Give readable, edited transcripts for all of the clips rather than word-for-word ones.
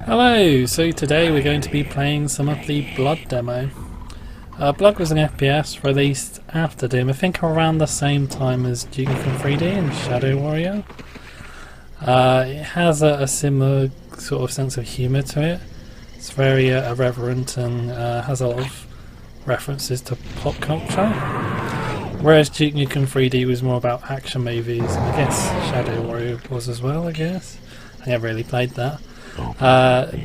Hello, so today we're going to be playing some of the Blood demo. Blood was an FPS released after Doom, I think around the same time as Duke Nukem 3D and Shadow Warrior. It has a similar sort of sense of humour to it. It's very irreverent and has a lot of references to pop culture. Whereas Duke Nukem 3D was more about action movies, and I guess Shadow Warrior was as well, I guess. I never really played that.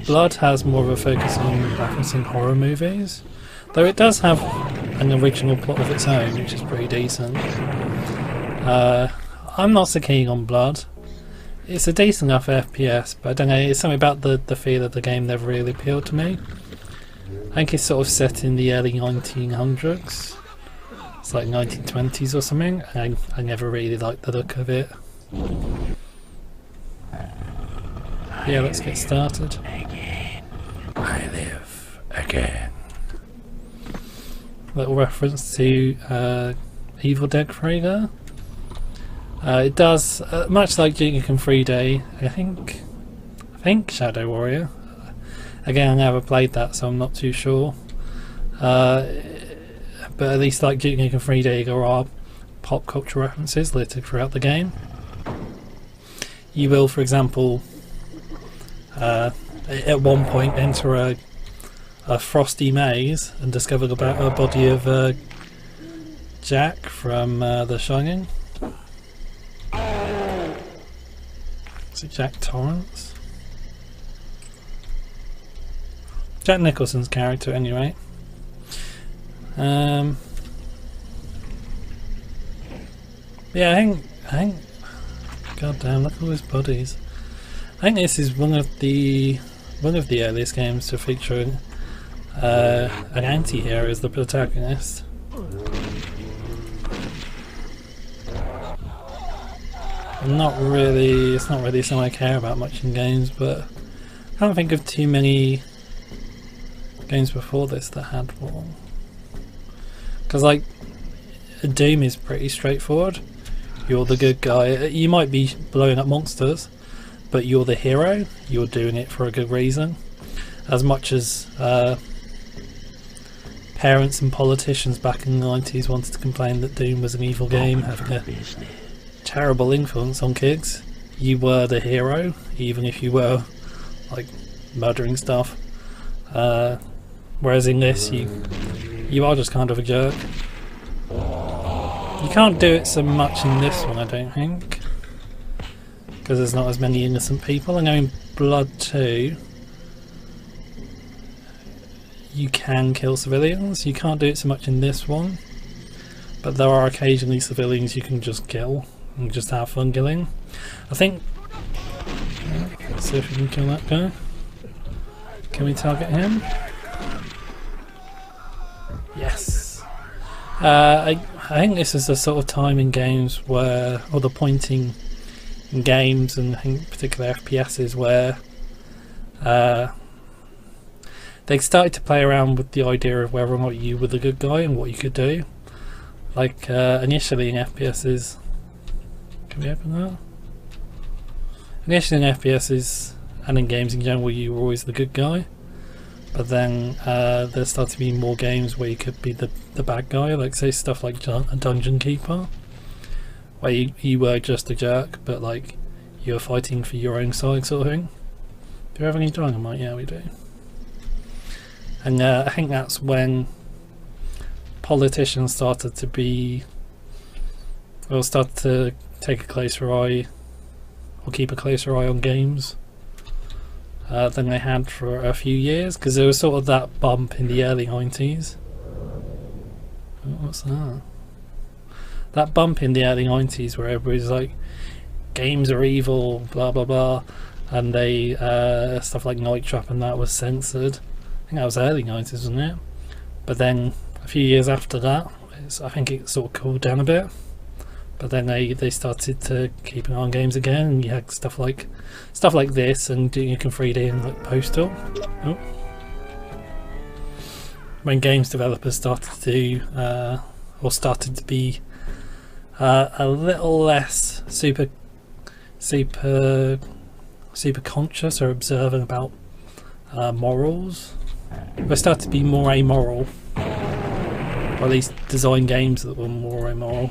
Blood has more of a focus on referencing horror movies, though it does have an original plot of its own, which is pretty decent. I'm not so keen on Blood. It's a decent enough FPS, but I don't know, it's something about the feel of the game never really appealed to me. I think it's sort of set in the early 1900s. It's like 1920s or something. I never really liked the look of it. Yeah, let's get started. I live again. Little reference to Evil Dead 3 there. It does, much like Duke Nukem 3D, I think Shadow Warrior. Again, I never played that, so I'm not too sure. But at least like Duke Nukem 3D, there are pop culture references littered throughout the game. You will, for example, at one point enter a frosty maze and discover the body of Jack from The Shining. Is it Jack Torrance? Jack Nicholson's character, anyway. Yeah, I think. God damn! Look at all his bodies. I think this is one of the earliest games to feature an anti-hero as the protagonist. It's not really something I care about much in games, but I can't think of too many games before this that had one. Because like Doom is pretty straightforward. You're the good guy. You might be blowing up monsters, but you're the hero. You're doing it for a good reason. As much as parents and politicians back in the 90s wanted to complain that Doom was an evil game, having a terrible influence on kids, you were the hero, even if you were like murdering stuff. Whereas in this, you are just kind of a jerk. You can't do it so much in this one, I don't think, because there's not as many innocent people. I know in Blood 2 you can kill civilians. You can't do it so much in this one, but there are occasionally civilians you can just kill and just have fun killing. I think, let's see if we can kill that guy. Can we target him? Yes. I think this is the sort of time in games where, or the pointing in games, and I think particular FPSs, where they started to play around with the idea of whether or not you were the good guy and what you could do. Like initially in FPSs, can we open that? Initially in FPSs and in games in general, you were always the good guy. But then there started to be more games where you could be the bad guy, like say stuff like Dungeon Keeper, where you were just a jerk, but like you were fighting for your own side, sort of thing. Do we have any dynamite? Yeah, we do. And I think that's when politicians started to take a closer eye, or keep a closer eye on games than they had for a few years, because there was sort of that bump in the early 90s. Oh, what's that? That bump in the early 90s where everybody's like, games are evil, blah blah blah, and they stuff like Night Trap and that was censored. I think that was early 90s, wasn't it? But then a few years after that, I think it sort of cooled down a bit. But then they started to keep an eye on games again, and you had stuff like this and Duke Nukem 3D and like Postal. Oh. When games developers started to be a little less super conscious or observant about morals. We're starting to be more amoral, or at least design games that were more amoral.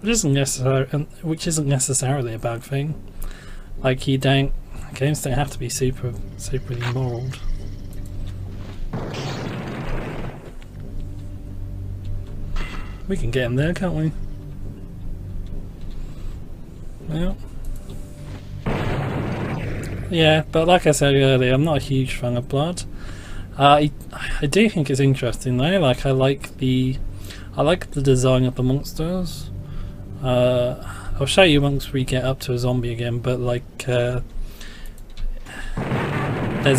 Which isn't necessarily a bad thing. Like, games don't have to be super immoral. We can get in there, can't we? Yeah. Yeah, but like I said earlier, I'm not a huge fan of Blood. I do think it's interesting though. Like, I like the design of the monsters. I'll show you once we get up to a zombie again, but like there's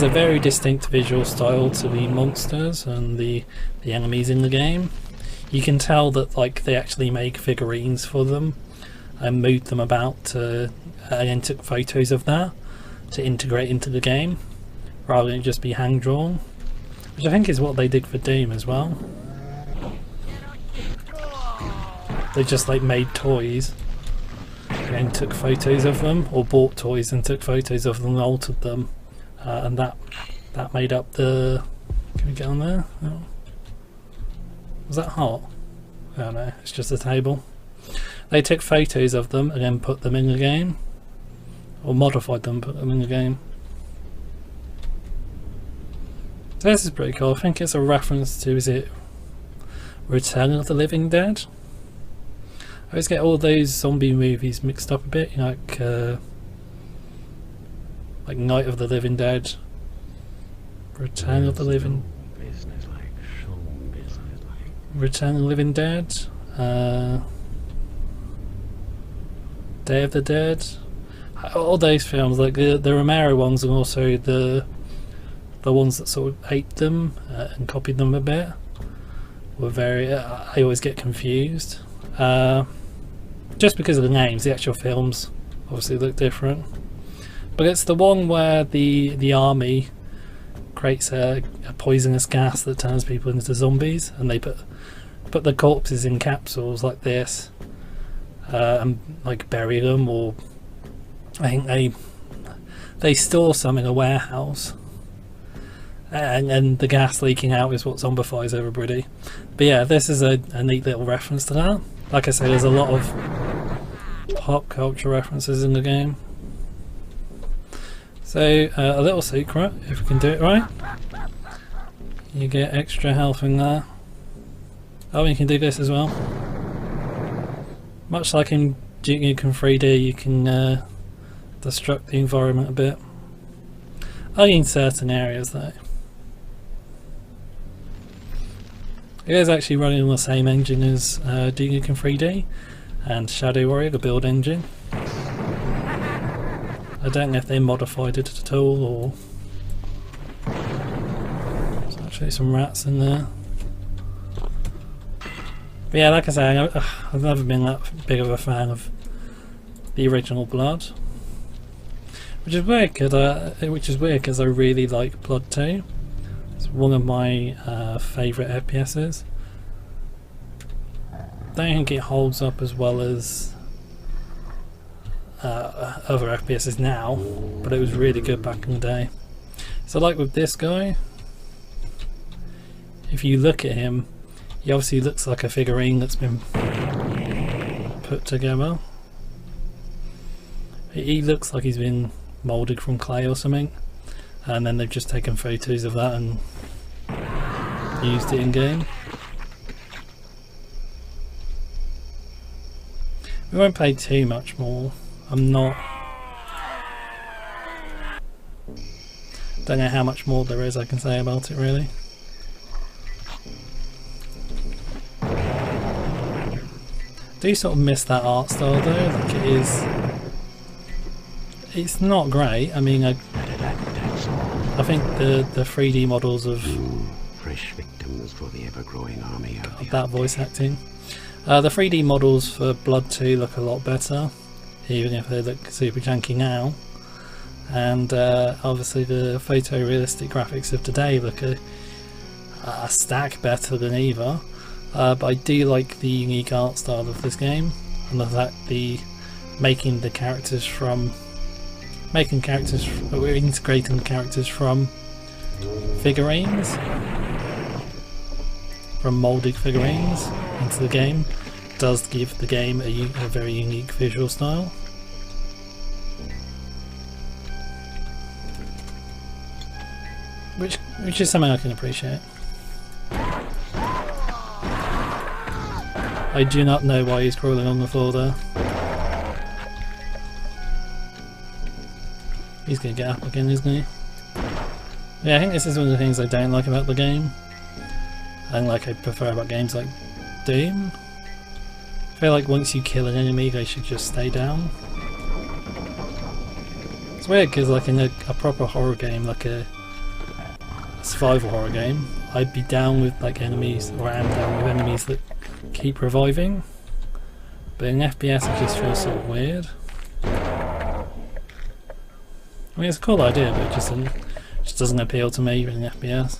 a very distinct visual style to the monsters and the enemies in the game. You can tell that like they actually make figurines for them and moved them about and then took photos of that to integrate into the game rather than just be hand drawn, which I think is what they did for Doom as well. They just like made toys and then took photos of them, or bought toys and took photos of them and altered them, and that made up the... Can we get on there? Oh. Was that hot? I don't know, it's just a table. They took photos of them and then put them in the game, or modified them, put them in the game. So this is pretty cool. I think it's a reference to, is it Return of the Living Dead? I always get all those zombie movies mixed up a bit, you know, like Night of the Living Dead, Return of the Living, Return of the Living Dead, Day of the Dead. All those films, like the Romero ones, and also the ones that sort of ate them and copied them a bit, were very. I always get confused. Just because of the names. The actual films obviously look different, but it's the one where the army creates a poisonous gas that turns people into zombies, and they put the corpses in capsules like this and like bury them, or I think they store some in a warehouse, and the gas leaking out is what zombifies everybody. But yeah, this is a neat little reference to that. Like I say, there's a lot of pop culture references in the game. So a little secret, if we can do it right, you get extra health in there. Oh, you can do this as well. Much like in Duke Nukem 3D, you can destruct the environment a bit. Only in certain areas though. It is actually running on the same engine as Duke Nukem 3D and Shadow Warrior, the build engine. I don't know if they modified it at all, or... There's actually some rats in there. But yeah, like I say, I've never been that big of a fan of the original Blood. Which is weird because I really like Blood 2. It's one of my favourite FPSs. I don't think it holds up as well as other FPSs now, but it was really good back in the day. So like with this guy, if you look at him, he obviously looks like a figurine that's been put together. He looks like he's been moulded from clay or something, and then they've just taken photos of that and used it in game. We won't play too much more. Don't know how much more there is I can say about it really. Do sort of miss that art style though. Like it's not great. I mean, I think the 3D models of fresh victims for the ever-growing army of that voice acting. The 3D models for Blood 2 look a lot better, even if they look super janky now. And obviously the photorealistic graphics of today look a stack better than either. But I do like the unique art style of this game, and the fact making the characters from making characters, we're integrating characters from figurines, from moulded figurines into the game, does give the game a very unique visual style. Which is something I can appreciate. I do not know why he's crawling on the floor there. He's gonna get up again, isn't he? Yeah, I think this is one of the things I don't like about the game. And like I prefer about games like Doom. I feel like once you kill an enemy they should just stay down. It's weird because like in a proper horror game, like a survival horror game, I'd be down with like enemies, or I am down with enemies that keep reviving. But in FPS it just feels sort of weird. I mean it's a cool idea, but it just doesn't appeal to me in FPS.